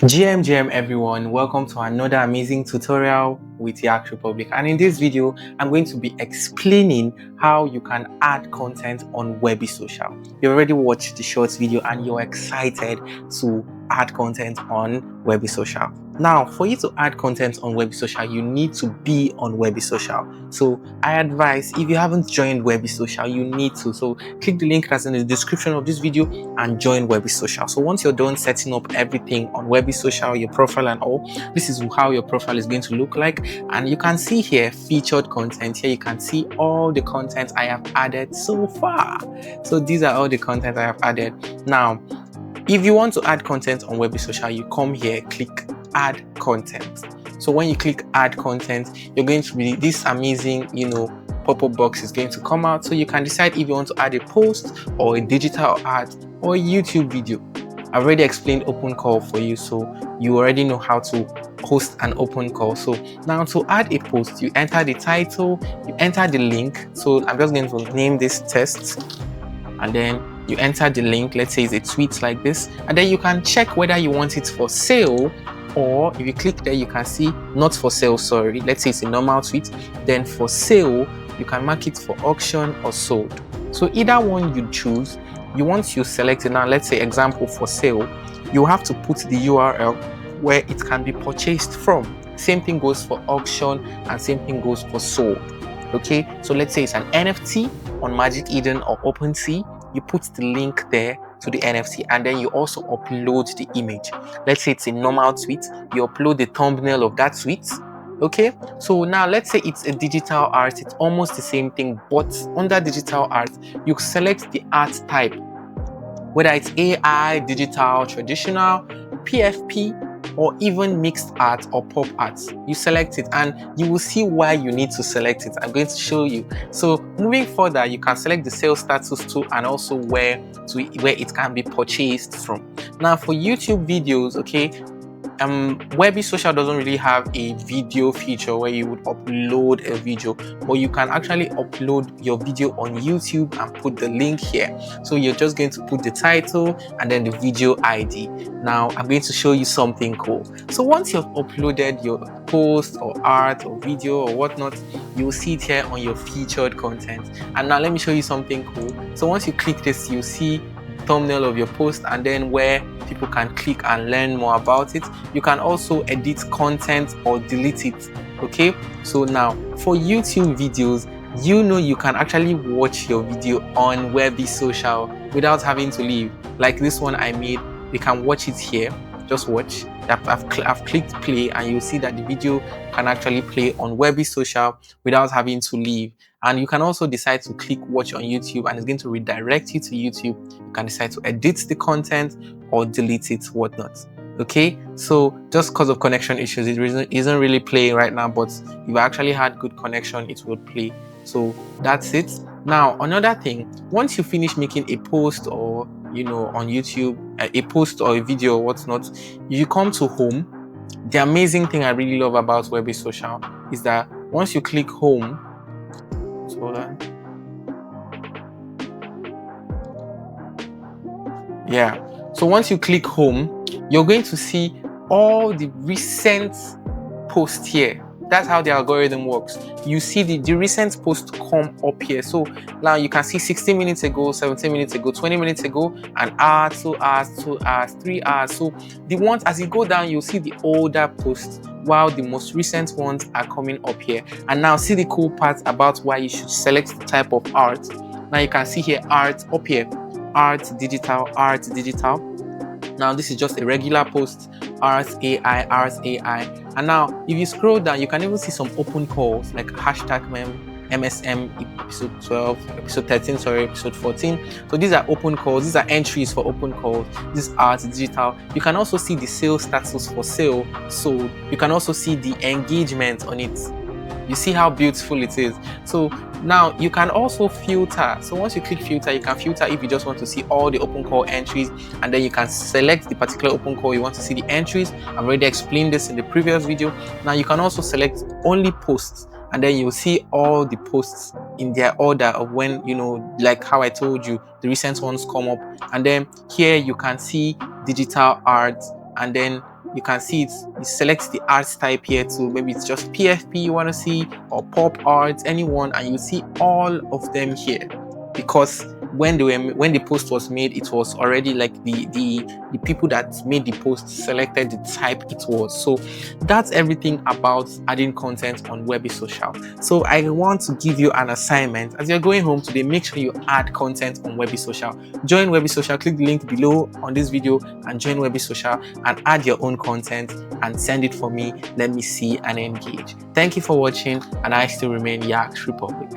GM everyone, welcome to another amazing tutorial with Yak Republic, and in this video I'm going to be explaining how you can add content on Webbie Social. You already watched the short video and you're excited to add content on Webbie Social. Now, for you to add content on Webbie Social, you need to be on Webbie Social. So I advise, if you haven't joined Webbie Social, you need to. So click the link that's in the description of this video and join Webbie Social. So once you're done setting up everything on Webbie Social, your profile and all, this is how your profile is going to look like. And you can see here featured content. Here you can see all the content I have added so far. So these are all the content I have added. Now, if you want to add content on Webbie Social, you come here, click add content. So when you click add content, you're going to be this amazing, pop-up box is going to come out. So you can decide if you want to add a post or a digital ad or a YouTube video. I've already explained open call for you, so you already know how to host an open call. So now to add a post, you enter the title, you enter the link. So I'm just going to name this test, and then you enter the link. Let's say it's a tweet like this, and then you can check whether you want it for sale, or if you click there you can see not for sale, sorry, let's say it's a normal tweet, then for sale you can mark it for auction or sold. So either one you choose, once you select it, now let's say example for sale, you have to put the URL where it can be purchased from. Same thing goes for auction and same thing goes for sold. Okay, so let's say it's an NFT on Magic Eden or OpenSea, you put the link there to the NFT, and then you also upload the image. Let's say it's a normal tweet, you upload the thumbnail of that tweet. Okay, so now let's say it's a digital art, it's almost the same thing, but under digital art you select the art type, whether it's AI, digital, traditional, PFP, or even mixed art or pop art. You select it and you will see why you need to select it. I'm going to show you. So moving further, you can select the sales status too, and also where it can be purchased from. Now for YouTube videos, okay, Webbie Social doesn't really have a video feature where you would upload a video, but you can actually upload your video on YouTube and put the link here. So you're just going to put the title and then the video ID. Now I'm going to show you something cool. So once you've uploaded your post or art or video or whatnot, you'll see it here on your featured content. And now let me show you something cool. So once you click this, you see thumbnail of your post, and then where people can click and learn more about it. You can also edit content or delete it. Okay, so now for YouTube videos, you can actually watch your video on Webbie Social without having to leave. Like this one I made, you can watch it here. Just watch. I've clicked play, and you'll see that the video can actually play on Webbie Social without having to leave. And you can also decide to click watch on YouTube, and it's going to redirect you to YouTube. You can decide to edit the content or delete it, whatnot. Okay, so just because of connection issues, it isn't really playing right now, but if you actually had good connection, it would play. So that's it. Now another thing, once you finish making a post or on YouTube, a post or a video or whatnot, you come to home. The amazing thing I really love about Webbie Social is that once you click home, hold on. Yeah, so once you click home, you're going to see all the recent posts here. That's how the algorithm works. You see the recent post come up here. So now you can see 16 minutes ago, 17 minutes ago, 20 minutes ago, an hour, 2 hours, 2 hours, 3 hours. So the ones, as you go down, you'll see the older posts, while the most recent ones are coming up here. And now see the cool part about why you should select the type of art. Now you can see here art up here, art digital, art digital. Now this is just a regular post, art AI, art AI. And now if you scroll down, you can even see some open calls like hashtag MSM episode 12, episode 13, sorry, episode 14. So these are open calls, these are entries for open calls. This is art digital. You can also see the sales status for sale, sold. You can also see the engagement on it. You see how beautiful it is. So now you can also filter. So once you click filter, you can filter if you just want to see all the open call entries, and then you can select the particular open call you want to see the entries. I've already explained this in the previous video. Now you can also select only posts, and then you'll see all the posts in their order of when, like how I told you, the recent ones come up. And then here you can see digital art, and then you can see it. You select the art type here too. Maybe it's just PFP you want to see, or pop art, anyone, and you see all of them here. Because when the post was made, it was already like the people that made the post selected the type it was. So that's everything about adding content on Webbie Social. So I want to give you an assignment. As you're going home today, make sure you add content on Webbie Social. Join Webbie Social. Click the link below on this video and join Webbie Social and add your own content and send it for me. Let me see and engage. Thank you for watching, and I still remain Yax Republic.